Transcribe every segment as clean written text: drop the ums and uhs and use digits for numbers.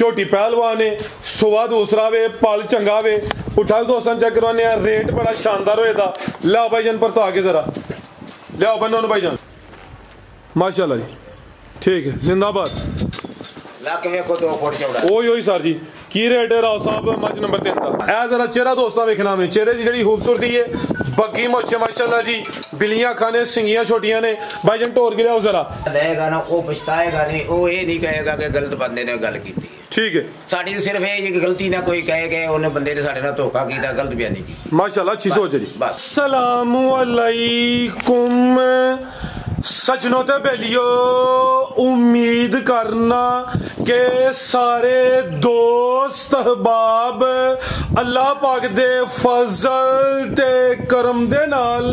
झोटी पहलवान है, सुबह दूसरा वे, पल चंगा वे। उठा दोस्तों चेक करवाने, रेट बड़ा शानदार होएगा। लियाओ भाईजान पर तो आगे जरा लियाओ बनो भाईजान, माशाल्लाह जी, ठीक है, जिंदाबाद। ओही सर जी, की रेट है राव साहब मच नंबर 3 का? ए जरा चेहरा दोस्तों वेखना में, चेहरे की जी खूबसूरती है, बग्गी मोचे माशाल्लाह जी, बिलियां खाने, सिंगियां छोटियां ने। भाईजान टोर के लियाओ जरा। लेगा ना वो पछताएगा नहीं, वो ये नहीं कहेगा कि गलत बंदे ने गल की। ठीक है, साड़ी सिर्फ ये गलती ना कोई कहे कि उन्हें बंदे ने साढ़े नाल धोखा किया, गलत बयानी की। माशाल्लाह अच्छी सोच है जी। बस अस्सलामु अलैकुम सजनों ते बेलियो, उम्मीद करना के सारे दोस्त अहबाब अल्लाह पाक दे फजल ते करम दे नाल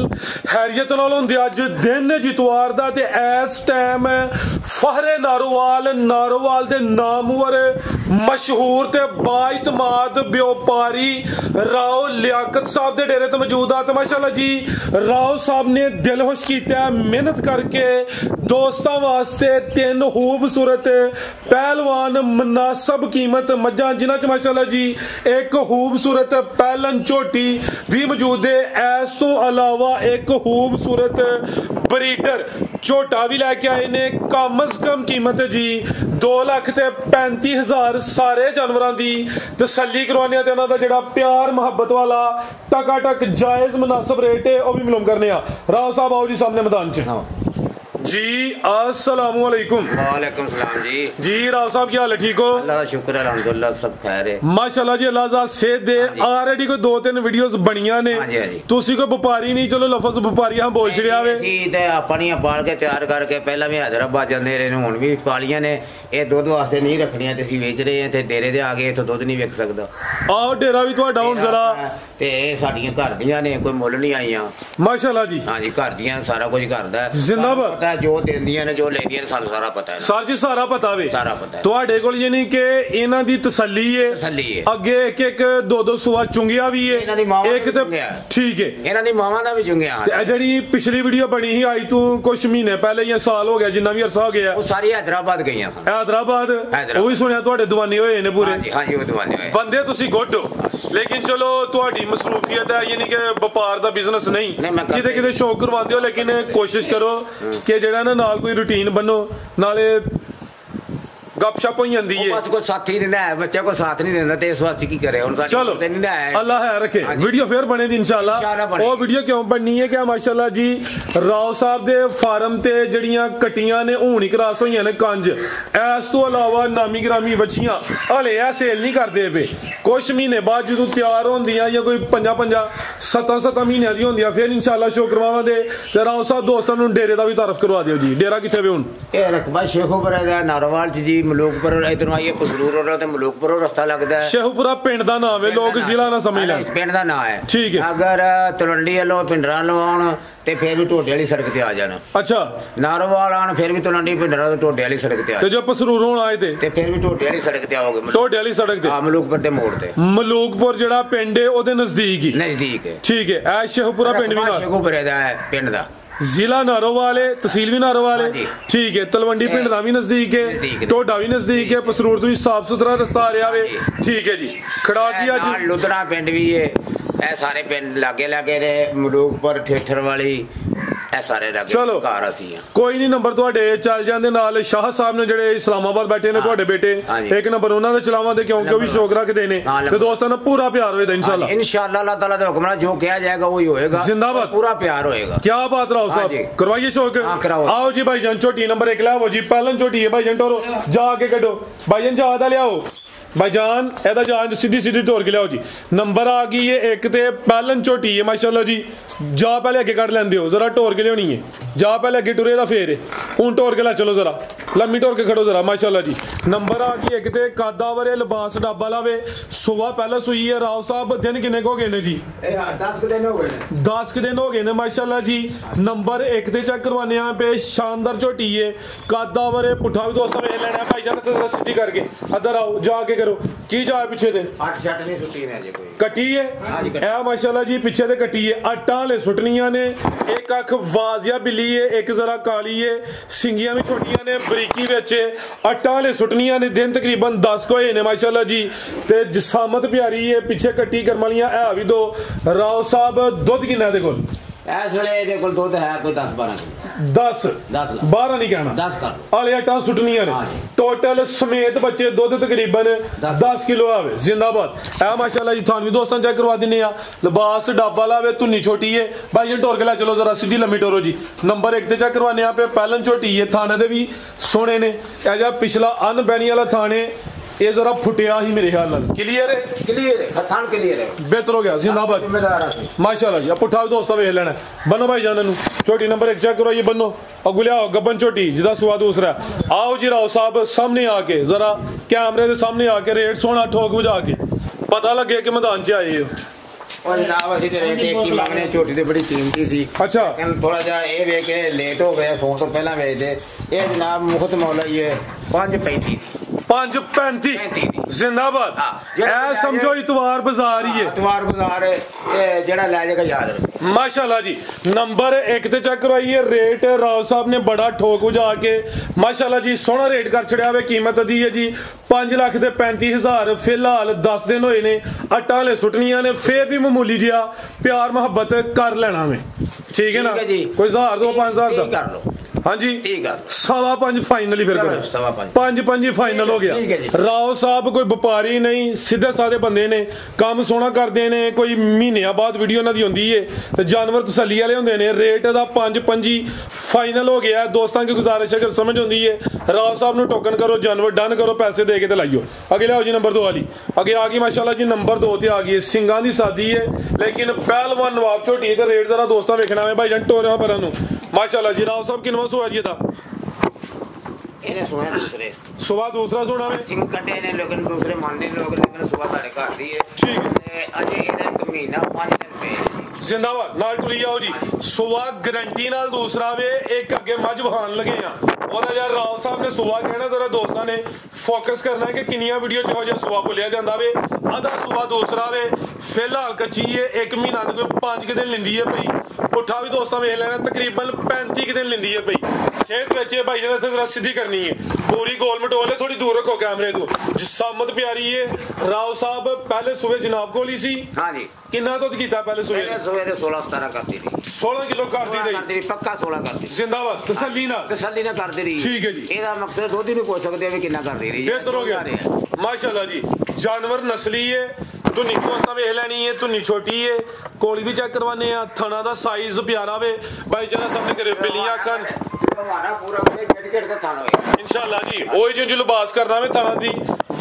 हैरियत नाल होंदे। अज दिन जितवार दा ते इस टाइम फहरे नारोवाल दे नामवर मशहूर ते बाइतमाद व्यापारी राव लियाकत साहब दे डेरे ते मौजूद आ। माशाल्लाह जी, राव साहब ने दिल खुश कीता, मेहनत करके दोस्तां वास्ते 3 खूबसूरत पहलवान मुनासब कीमत मज्जां, जिन्हां च माशाल्लाह जी एक खूबसूरत पहलन झोटी भी मौजूद है। इस तो अलावा एक खूबसूरत ब्रीडर झोटा भी लैके आए ने। कम अज कम कीमत जी 2,35,000 सारे जानवरों की तसल्ली करवाने ते उन्हां दा जिहड़ा प्यार मुहब्बत वाला टकाटक जायज मुनासिब रेट है वह भी मालूम करने। राव साहब आओ जी सामने मैदान च जी। अस्सलामु अलैकुम। वालेकुम सलाम जी। जी राव साहब क्या हाल है, ठीक हो? अल्लाह का शुक्र है, अल्हम्दुलिल्लाह सब खैर है माशाल्लाह जी। अल्लाह सेहत दे। ऑलरेडी कोई 2-3 वीडियोस बनियां ने, तुसी कोई व्यापारी नहीं, चलो लफज व्यापारी हम बोल छड़िया वे जी। ते अपनियां पाल के तैयार करके पहला भी हैदराबाद जांदे रहे, हुण भी पालियां ने। ये दुध वास्ते नहीं रखनियां ते असीं वेच रहे हैं ते डेरे दे आगे इत्थों दुध नहीं विक सकदा। आओ डेरा भी तुहाडा हुण जरा ते साडियां घर दियां ने, कोई मुੱਲ नहीं आईयां माशाल्लाह जी। हां जी, घर दियां सारा कुछ करदा है, जिंदाबाद। पता है जो देंदियां ने जो लेंदियां ने, सानू सारा पता है सर जी, सारा पता वे, सारा पता है तुहाडे कोल। यानी कि इन्हां दी तसल्ली है, अगे एक 2-2 सुआ चुंगिया भी है, एक ते ठीक है इन्हां दी मावां दा भी चुंगिया। ते जेहड़ी पिछली वीडियो बनी ही आई तू कुछ महीने पहले या साल हो गया, जिन्ना भी अरसा हो गया, वो सारी हैदराबाद गईयां। हैदराबाद वो भी सुनिया तुहाडे दीवाने होए ने पूरे। हां जी, वो दीवाने होए बंदे तुसी गुड हो, लेकिन चलो तुहाडी मसरूफियत है, यानी कि व्यापार दा बिजनेस नहीं, किते शौक करवांदे हो, लेकिन कोशिश करो कि जेड़ा ना नाल कोई रूटीन बनो, नाले गपशप हो जाती है। बस कोई साथी नहीं है, बच्चे को साथ नहीं देना, ते इस वास्ते की करे हुन। चलो अल्लाह है रखे, वीडियो फिर बने दी इंशाल्लाह। वो वीडियो क्यों बननी है कि माशाल्लाह जी राव साहब दे फार्म ते जड़ियां कटियां ने हून ही क्रॉस होईयां ने कंज। इस तो अलावा नामी ग्रामी बच्चियां हले ऐ सेल नहीं करदे पे, कुछ महीने बाद जो तैयार होंदियां या कोई 5-7 महीने दी होंदियां, फिर इंशाल्लाह शो करवावांगे। ते राव साहब दोस्तां नूं डेरे दा भी तारफ करवा दियो जी। डेरा कित्थे वे हुन? ए रकबा शेखोपुरा दा नारोवाल च जी, मलूकपुर इधरों आइए पसरूर और मलूकपुर रास्ता लगता है। शेखपुरा पिंड दा नाम है, लोग जिला ना समझ लें, पिंड दा नाम है। ठीक है, अगर तलवंडी वालों पिंडरा लो आउण ते फिर भी ढोडे वाली सड़क ते आ जाना। अच्छा, नारोवाल आउण फिर भी तलवंडी पिंडरा तो ढोडे वाली सड़क ते आ। ते जो पसरूर होण आए ते फिर भी ढोडे वाली सड़क ते आओगे, ढोडे वाली सड़क ते। हां, मलूकपुर दे मोड़ ते। मलूकपुर जेड़ा पिंड है ओदे नजदीक ही, नजदीक है, ठीक है। ए शेखपुरा पिंड भी ना शेखपुरे दा है, पिंड दा जिला नारोवाल है, तहसील भी नारोवाल है, ठीक है। तलवंडी पिंड दा भी नजदीक है, टोडा भी नजदीक है, पसरूर तो साफ सुथरा रस्ता आ रहा है, ठीक है जी। खड़ाकिया जी, लुधरा पिंड भी है, ए सारे पिंड लागे लागे ने, मलूकपुर ठेठर वाली ए सारे लागे। चलो कोई नहीं, नंबर तुहाडे चल जांदे। नाल शाह साहब ने जेड़े इस्लामाबाद बैठे ने तुहाडे बेटे, एक नंबर उन्हां दे चलावांदे, क्योंकि वो भी शौक रखदे ने ते दोस्तां नाल पूरा प्यार होएगा इंशाल्लाह। इंशाल्लाह अल्लाह ताला दे हुक्म नाल जो किया जाएगा वही होएगा, जिंदाबाद, पूरा प्यार होएगा। क्या बात राव साहब, करवाइए शौक। आओ जी भाईजान, झोटी नंबर 1 लाओ जी, पहलन झोटी है भाईजान, टोरो जाके कढो भाईजान, ज्यादा लियाओ भाईजान, एदा जान सीधी सीधी तोड़ के लियाओ जी। नंबर आ गई है एक, ते पहलन झोटी है माशाल्लाह जी। जा पहले अगे कट लेंदे हो, जरा टोर के लियानी है, जा पहले अगे टुरे दा फेर हूं टोर के ला चलो, जरा लम्मी टोर के खड़ो जरा माशाल्लाह जी। नंबर आ गई एक, ते कादावरे लिबास डाबा लावे, सुबह पहले सुई है। राव साहब दिन किन्ने हो गए ने जी? 10 दिन हो गए, 10 दिन हो गए ने माशाल्लाह जी। नंबर 1 ते चेक करवाने पे, शानदार झोटी है, कादावरे पुठा भी दोस्तों वेख लेना भाईजान, जरा सीधी करके इधर आओ, जाके करो की जा पिछे ते 8 शट नहीं सुट्टी ने अजे कोई कटी है। ए माशाल्लाह जी पिछे ते कटी है, अट्टा ले सुटनियां ने, एक अख वाजिया बिल्ली है, एक जरा काली है, सिंगियां भी छोटियां ने, बरीकी विच अट्टां वाले सुटनियां ने दिन तकरीबन 10 होए ने माशाअल्लाह जी ते जसामत प्यारी है पिछे कट्टी करम वालियां है भी दो राव साहब दुध किन्ना दे कोल इस वेले दे कोल दुध है कोई 10 12 नहीं कहना 10 कर आले अट्टां सुटनियां ने टोटल समेत बच्चे दुध तकरीबन 10 किलो आवे जिंदाबाद है माशाअल्लाह जी थानवी दोस्तों चेक करवा दिने आ लिबास डाबा लावे तुन्नी छोटी है भाई जी टोर के ला चलो जरा सीधी लम्मी टोरो जी नंबर 1 ते चेक करवाने आ पे पहलन छोटी है थाने दे भी सोने ने ए जा पिछला अन बैनी वाला थाने ये जरा फुटिया ही मेरे ख्याल नाल क्लियर है थान क्लियर है बेहतर हो गया जिंदाबाद माशाल्लाह जी पुठा भी दोस्तों वेख लेना बनो भाई जान छोटी नंबर 1 चेक करो ये बनो अगुले आओ गब्बन छोटी जिदा सुआ दूसरा आओ जी राव साहब सामने आके जरा कैमरे के सामने आके रेट सोना ठोक बुझा के पता लगे कि मैदान च आए हो और जनाब असि ते रेट एक ही मांगने छोटी ते बड़ी कीमती सी अच्छा थोड़ा जा ए वे के लेट हो गया फोन तो पहला भेज दे ये जनाब मुफ्त मौला ये 5.35 जिंदाबाद ए समझो इतवार बाजार ही है इतवार बाजार है जेड़ा ले जाएगा याद रख माशाल्लाह जी नंबर 1 ते चेक करवाइए रेट राव साहब ने बड़ा ठोक बुझा के माशाल्लाह जी सोना रेट कर छड़िया वे कीमत दी है जी 5,35,000 फिलहाल 10 दिन होए ने अट्टा वाले सुटनियां ने फिर भी मामूली जिहा प्यार मोहब्बत कर लेना में ठीक है ना कोई 1000 दो 5,000 दा कर लो हाँ जी 5.25 फाइनल ही फिर 5.5 फाइनल हो गया राव साहब कोई व्यापारी नहीं सीधे साधे बंदे ने काम सोना करते ने कोई महीने बाद वीडियो ना दी होंदी है ते जानवर तसल्ली वाले होंदे ने रेट दा 5.25 फाइनल हो गया दोस्तों की गुजारिश अगर समझ होंदी है राव साहब नु टोकन करो जानवर डन करो पैसे दे के ते लाइयो अगे लाओ जी नंबर 2 वाली आगे आ गई माशाल्लाह जी नंबर 2 ते आ गई सिंगां दी सादी है लेकिन पहलवान नवाब छोटी ते रेट जरा दोस्तों देखना है भाई जान टोरा पर नु माशाल्लाह जी राव साहब किनवा सुआ जी दा इन्हें सुना दूसरे सुबह दूसरा सुना है सिंह कटे ने लेकिन दूसरे मानने लोग लेकिन सुबह साढ़े घर दी है ठीक है अजय इन्हें एक महीना 5 दिन पे जिंदाबाद नाल टुरी जाओ जी सुबह गारंटी नाल दूसरा वे एक अगे मज वहान लगे आ और यार राव साहब ने सुबह कहना जरा दोस्तों ने फोकस करना है कि किनिया वीडियो जो जो सुबह भुलिया जाता वे आधा सुबह दूसरा वे फिलहाल कच्ची है 1 महीना तो कोई 5 दिन लेंदी है भाई पुठा भी दोस्तों वेख लेना तकरीबन 35 दिन लेंदी है भाई सेहत बच्चे भाई ने जरा सीधी करनी है पूरी गोल मटोल है थोड़ी दूर रखो कैमरे तो जिसामत प्यारी है राव साहब पहले सुबह जनाब कोल ही सी हां जी कितना दुध कीता पहले सुबह 16-17 करती थी 16 किलो करती थी पक्का 16 करती जिंदाबाद तसल्ली ना करती रही ठीक है जी ਇਹਦਾ ਮਕਸਦ ਦੁੱਧ ਹੀ ਨਹੀਂ ਪੁੱਛ ਸਕਦੇ ਵੀ ਕਿੰਨਾ ਕਰਦੀ ਰਹੀ बेहतर हो गया माशाल्लाह जी जानवर नस्ली है धुनी दोस्तां वेख लैनी है धुनी छोटी है कोली भी चेक करवाने आ थना दा साइज प्यारा वे भाई जरा सामने करे बिल्लियां अखन हमारा पूरा गेट ते थान होए इंशाल्लाह जी ओए जो लिबास करना वे थना दी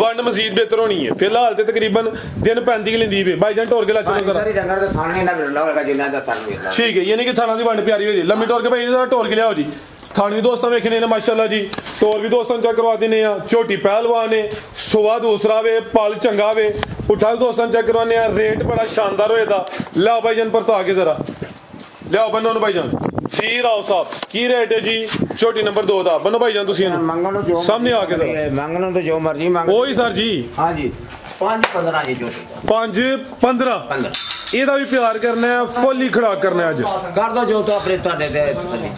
वंड मजीद बेहतर होनी है फिलहाल ते तकरीबन दिन 35 लेंदी है भाई जान टोर के ला चलो जरा सारी डंगर ते थान ना बिरला होएगा जिन्ना दा थान बिरला ठीक है यानी कि थना दी वंड प्यारी होई लम्मी टोर के भाई जरा टोर के लियाओ जी थानी दोस्तों वेखने ने माशाल्लाह जी टोर भी दोस्तों चेक करवा देने छोटी पहलवान है सुबह दूसरा वे पल चंगा वे उठा दोस्तों चेक करवाने रेट बड़ा शानदार होए दा लाओ भाई जान पर तो आगे जरा लियाओ बनो भाई जान जी राव साहब की रेट है जी छोटी नंबर 2 दा बनो भाई जान तुसी सामने आके जरा मांगनो तो जो मर्जी मांगो ओही सर जी हां जी 5-15 जी छोटी 5-15 ਇਹਦਾ ਵੀ ਪਿਆਰ ਕਰਨਾ ਹੈ ਫੁੱਲ ਹੀ ਖੜਾ ਕਰਨਾ ਅੱਜ ਕਰ ਦੋ ਜੋ ਤਾਂ ਆਪਣੇ ਤੁਹਾਡੇ ਤੇ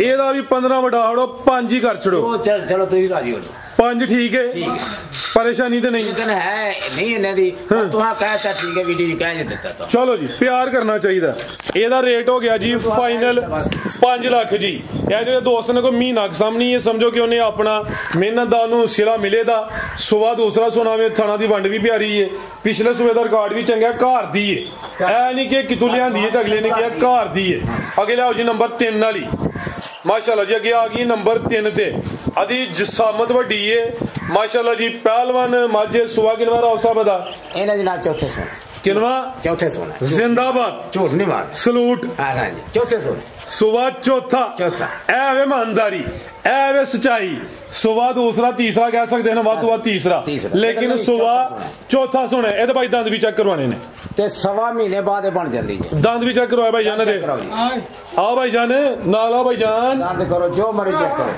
ਇਹਦਾ ਵੀ 15 ਵਡਾ ਹੜੋ 5 ਹੀ ਕਰ ਛੜੋ ਚਲੋ ਤੁਸੀਂ ਰਾਜੀ ਹੋ ਜਾਓ 5 ठीक है परेशानी तो नहीं है नहीं इन्हें दी तुहां कहता ठीक है वीडियो कह देता तो चलो जी प्यार करना चाहिए ਇਹਦਾ ਰੇਟ ਹੋ ਗਿਆ ਜੀ ਫਾਈਨਲ 5 ਲੱਖ ਜੀ ਇਹ ਜਿਹੜੇ ਦੋਸਤ ਨੇ ਕੋਈ ਮਹੀਨਾ ਸਾਹਮਣੀ ਹੈ ਸਮਝੋ ਕਿ ਉਹਨੇ ਆਪਣਾ ਮਿਹਨਤ ਦਾ ਉਹਨੂੰ ਸਿਲਾ ਮਿਲੇਦਾ ਸਵੇਰ ਦੂਸਰਾ ਸੁਣਾਵੇ ਥਣਾ ਦੀ ਵੰਡ ਵੀ ਪਿਆਰੀ ਹੈ ਪਿਛਲੇ ਸਵੇਰ ਦਾ ਰਿਕਾਰਡ ਵੀ ਚੰਗਾ ਘਰ ਦੀ ਹੈ ਐ ਨਹੀਂ ਕਿ ਕਿਤੋਂ ਲਿਆਂਦੀ ਹੈ ਤੇ ਅਗਲੇ ਨੇ ਕਿਹਾ ਘਰ ਦੀ ਹੈ ਅੱਗੇ ਲਿਆਓ ਜੀ ਨੰਬਰ 3 ਵਾਲੀ माशाल्लाह जी अगे आ गई नंबर 3 ते अदी जिसामत वड्डी है माशाल्लाह जी पहलवान माजे सुवा किनवा राव साहब दा इन्हें जनाब चौथे सोने किनवा चौथे सोने जिंदाबाद झूठ नहीं मार सलूट हां जी चौथे सोने सुवा चौथा ए वे ईमानदारी ए वे सच्चाई सुवा दूसरा तीसरा कह सकते हैं वाद वाद तीसरा लेकिन सुवा चौथा सुने ए भाई दंद भी चेक करवाने ने ते सवा महीने बाद बन जाती है दंद भी चेक करवाए भाई जान दे आओ भाई जान नाला भाई जान दंद करो जो मर्जी चेक करो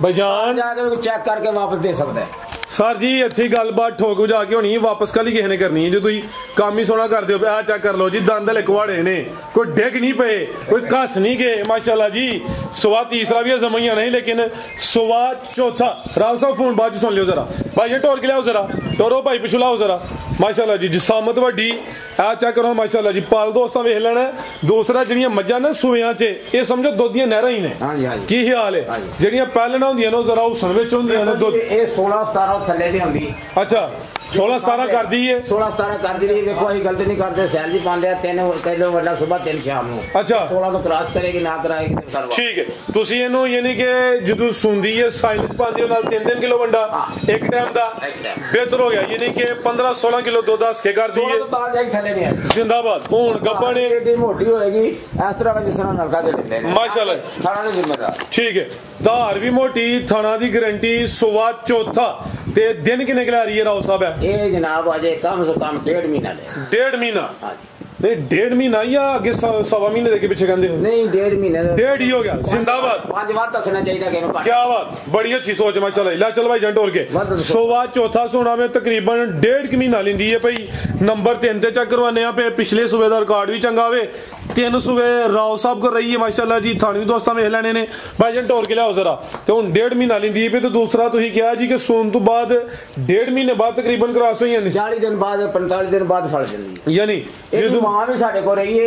भाई जान जाके चेक करके वापस दे सकता है सर जी इत्थे गलबात ठोक बुझा के होनी वापस कल ही किसी ने करनी है जो तुम काम ही सोना करते हो आ चेक कर लो जी दंद हले कुहाड़े ने कोई डिग नहीं पे कोई घस नहीं गए माशाल्लाह जी सुबह तीसरा भी जमाइया नहीं लेकिन सुबह चौथा राव साहब फोन बाद सुन लियो जरा भाई ये टोर के लियाओ जरा टोरो भाई पिछू लाओ जरा माशाल्लाह जी जिसामत वड्डी आ चेक करो माशाल्लाह जी पाल दोस्तां वेख लेना दूसरा जिहड़ियां मज्जां ने सूइयां च ये समझो दुध दियां नहरां ही ने की हाल है जिहड़ियां पैहलना होंदियां ने जरा हुसन विच होंदियां ने दुध ये 16-17 थल्ले नहीं होंदी अच्छा 16-17 कर दी है 16-17 कर दी नहीं देखो ਅਸੀਂ गलती नहीं करते सैल जी पांदे 3 किलो वड्डा सुबह 3 शाम ਨੂੰ अच्छा 16 ਤੋਂ ਕ੍ਰਾਸ ਕਰੇਗੀ ਨਾ ਕਰਾਏਗੀ ਤੇ ਕਰਵਾ ठीक है ਤੁਸੀਂ ਇਹਨੂੰ ਯਾਨੀ ਕਿ ਜਦੋਂ ਸੁੰਦੀ ਹੈ ਸਾਈਲੈਂਟ ਪਾਉਂਦੇ ਹੋ ਨਾਲ 3 ਕਿਲੋ ਵੰਡਾ ਇੱਕ ਟਾਈਮ ਦਾ ਬਿਹਤਰ ਹੋ ਗਿਆ ਯਾਨੀ ਕਿ 15-16 ਕਿਲੋ ਦੁੱਧ ਹੱਸ ਕੇ ਕਰਦੀ ਹੈ 16 ਤੋਂ ਤਾਂ ਜਾਈ ਥੱਲੇ ਨਹੀਂ ਆਉਂਦੀ ਜ਼ਿੰਦਾਬਾਦ ਹੁਣ ਗੱਪਾਂ ਨੇ ਏਡੀ ਮੋਟੀ ਹੋਏਗੀ ਇਸ ਤਰ੍ਹਾਂ ਜਿਸ ਤਰ੍ਹਾਂ ਨਲਕਾ ਦੇ ਦਿੰਦੇ ਨੇ ਮਾਸ਼ਾਅੱਲਾ ਥਾਣਾ ਦੇ ਜ਼ਿੰਮੇਦਾਰ ठीक है धार भी मोटी थाना दी गारंटी सुबह चौथा ते दिन किन्ने किला रही है राव साहब है ये जनाब अजे कम से कम 1.5 महीना ले 1.5 महीना नहीं 1.5 महीना या आगे सवा महीने के पीछे कहते हो नहीं 1.5 महीने 1.5 ही हो गया जिंदाबाद 5 बार दसना चाहिए कि क्या बात बड़ी अच्छी सोच है माशाल्लाह ला चल भाई जंट और के सुबह चौथा सोना में तकरीबन 1.5 महीना लेंदी है भाई नंबर 3 ते चेक करवाने पे पिछले सूबे दा रिकॉर्ड भी चंगा होवे 3 सूबे राव साहब को रही है माशाल्लाह जी थानी दोस्तां वेख लेने ने भाई जंट और के लियाओ जरा ते हुन 1.5 महीना लेंदी है ते दूसरा तुसी कहा जी कि सोन तो बाद 1.5 महीने बाद तकरीबन क्रॉस होई ने 40 दिन बाद 45 दिन बाद फल जंदी यानी ਇਹਦੀ ਮਾਂ ਵੀ ਸਾਡੇ ਕੋਲ ਰਹੀ ਹੈ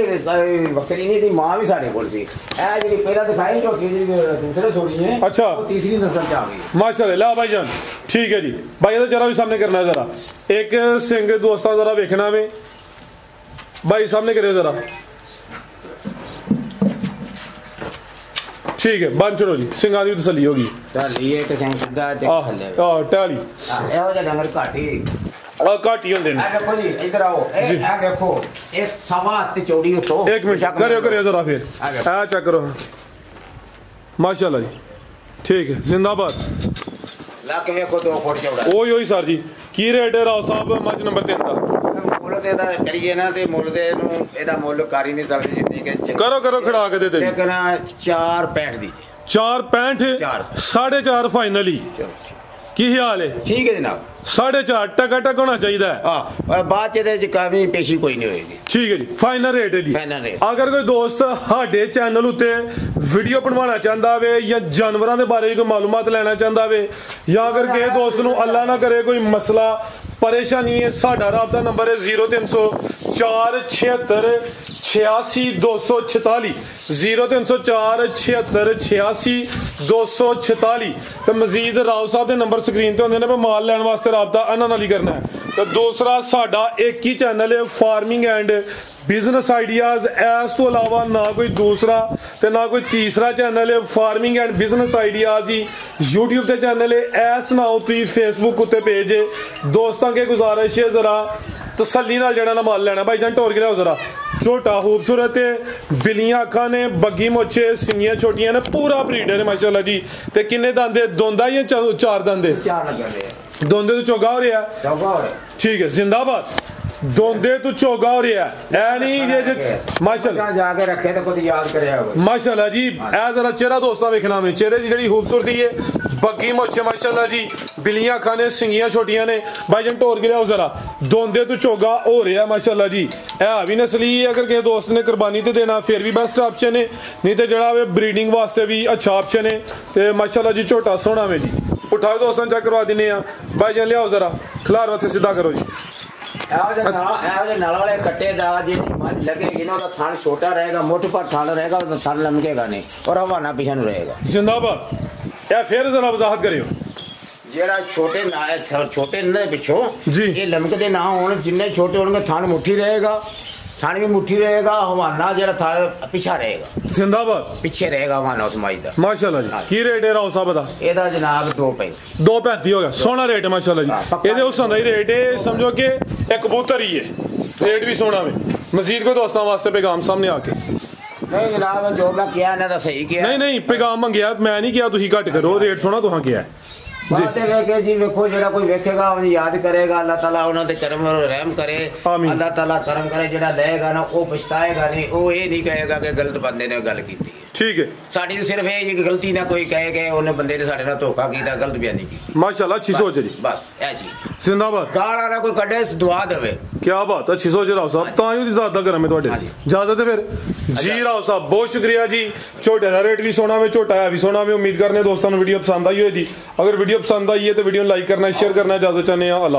ਬੱਕਰੀ ਨਹੀਂ ਦੀ ਮਾਂ ਵੀ ਸਾਡੇ ਕੋਲ ਸੀ ਇਹ ਜਿਹੜੀ ਪਹਿਲਾਂ ਦਿਖਾਈ ਝੋਟੀ ਜਿਹੜੀ ਦੂਸਰੇ ਛੋੜੀ ਹੈ अच्छा ਉਹ ਤੀਸਰੀ ਨਸਲ ਚ ਆ ਗਈ माशाल्लाह ला भाई जान ठीक है जी भाई ਇਹਦਾ जरा भी सामने करना है जरा एक सिंह दोस्तां जरा देखना वे भाई सामने करियो जरा ठीक है बंद चलो जी सिंघां दी तसल्ली होगी ਢਾਲੀ ਹੈ ਤੇ ਸਿੰਘ ਸਿੱਧਾ ਤੇ ਥੱਲੇ ਢਾਲੀ ਇਹੋ ਜਿਹਾ ਡੰਗਰ ਘਾਟੀ ਘੱਟ ਹੀ ਹੁੰਦੇ ਨੇ ਆ ਦੇਖੋ ਜੀ ਇੱਧਰ ਆਓ ਇਹ ਆ ਦੇਖੋ ਇਹ ਸਵਾ ਤੇ ਚੌੜੀ ਉਤੋਂ एक मिनट करियो जरा फिर आ चेक करो माशाल्लाह जी ठीक है जिंदाबाद ਲਾ ਕੇ ਵੇਖੋ 2 ਫੁੱਟ ਚੌੜਾ ओही ओही सर जी की रेट है राव साहब मज नंबर 3 ਦਾ ਮੁੱਲ ਤੇ ਦਾ ਕਰੀਏ ਨਾ ਤੇ ਮੁੱਲ ਦੇ ਨੂੰ ਇਹਦਾ ਮੁੱਲ ਕਰ ਹੀ ਨਹੀਂ ਸਕਦੇ ਜਿੰਨੀ ਕਿ करो खड़ा के देते ਲੇਕਿਨ 4.65 ਦੀ 4.65 4.5 फाइनली की हाल है ठीक है जनाब 4.5 टका होना चाहिए हाँ और बाद च कमी पेशी कोई नहीं होगी ठीक है जी फाइनल रेट है जी फाइनल रेट अगर कोई दोस्त साडे चैनल उत्ते वीडियो बनवाना चाहता वे या जानवरों के बारे कोई मालूमात लेना चाहता वे या अगर किसी दोस्त नूं अल्लाह ना करे कोई मसला परेशानी है साडा राबता नंबर है 0304 0304 तो मजीद राव साहब के नंबर स्क्रीन ते होंदे ने माल लैन वास्ते राबता इन्हां नाल ही करना है तो दूसरा साडा एक ही चैनल है फार्मिंग एंड बिजनेस आइडियाज इस तो अलावा ना कोई दूसरा ते ना कोई तीसरा चैनल है farming and business ideas he YouTube ते चैनल है ऐस ना हो तुम फेसबुक उत्ते पेज है दोस्तों के गुजारिश है जरा तसल्ली नाल जड़ा ना माल लेना भाई जान टोर के लियाओ जरा छोटा खूबसूरत है बिलियां अखा ने बग्गी मोचे सिंगियां छोटियां ने पूरा ब्रीडर है माशाल्लाह जी ते किन्ने दंदे दोंदा या 4 दंदे 4 लगे रहे दोंदे तो चौगा हो रहा है ठीक है जिंदाबाद दोंदे तो चौगा हो रहा है नहीं ये माशाल्लाह जाके रखे तो कोई याद करे माशाल्लाह जी ए जरा चेहरा दोस्तां देखना में चेहरे की जड़ी खूबसूरती है बग्गी मोचे माशाल्लाह जी बिलियां खाने सिंगियां छोटियां ने भाई जन टोर के लियाओ जरा दोंदे तो चौगा हो रहा है माशाल्लाह जी ए भी नस्ली अगर किसी दोस्त ने कुर्बानी ते देना फिर भी बेस्ट ऑप्शन है नहीं तो जड़ा ब्रीडिंग वास्ते भी अच्छा ऑप्शन है ते माशाल्लाह जी छोटा सोना में जी उठाओ दोस्तों चेक करवा दिने भाई जन लियाओ जरा खिलारो थे सीधा करो जी नल वाले कट्टे लगेगी ना थान छोटा रहेगा मोटे पर थान रहेगा थान लमकेगा नहीं और हवाना पीछे रहेगा जिंदाबाद या फिर जरा वजाहत करियो जेड़ा छोटे ना पिछो जी ये लमकते ना हो जिन्ने छोटे होंगे थान मुट्ठी रहेगा थान भी मुट्ठी रहेगा हवाना जेड़ा थान पीछा रहेगा जिंदाबाद पीछे रहेगा हवाना उस माई दा माशाल्लाह जी की रेट है राव साहब दा एदा जनाब 2.35 हो गया सोना रेट है माशाल्लाह जी एदे उस दा ही रेट है समझो कि एक कबूतर ही है रेट भी सोना में मजीद कोई दोस्तों वास्ते पैगाम सामने आके नहीं जनाब जो मैं किया ना तो सही किया नहीं पैगाम मंगया मैं नहीं किया तुसी घट करो रेट सोना तुहां किया है बातें वेखे जी वेखो जेड़ा कोई वेखेगा उन्हें याद करेगा अल्लाह ताला उन्होंने करम और रहम करे अल्लाह ताला करम करे जेड़ा लेगा ना वो पछताएगा नहीं वो ये नहीं कहेगा कि गलत बंदे ने गल की है। ठीक है साडी सिर्फ ये गलती ना कोई कहे कि उन्हें बंदे ने साडे नाल धोखा कीता गलत बयानी की माशाल्लाह अच्छी सोच है जी बस ए चीज जिंदाबाद गाल ना कोई कड्डे दुआ देवे क्या बात अच्छी सोच राव साहब तां ही दी ज़्यादा करम है ਤੁਹਾਡੇ इजाजत है फिर जी राव साहब बहुत शुक्रिया जी झोटे दा रेट भी सोना में झोटा है भी सोना में उम्मीद करने दोस्तों वीडियो पसंद आई होगी अगर वीडियो पसंद आई है तो वीडियो लाइक करना शेयर करना इजाजत चाहते हैं अल्लाह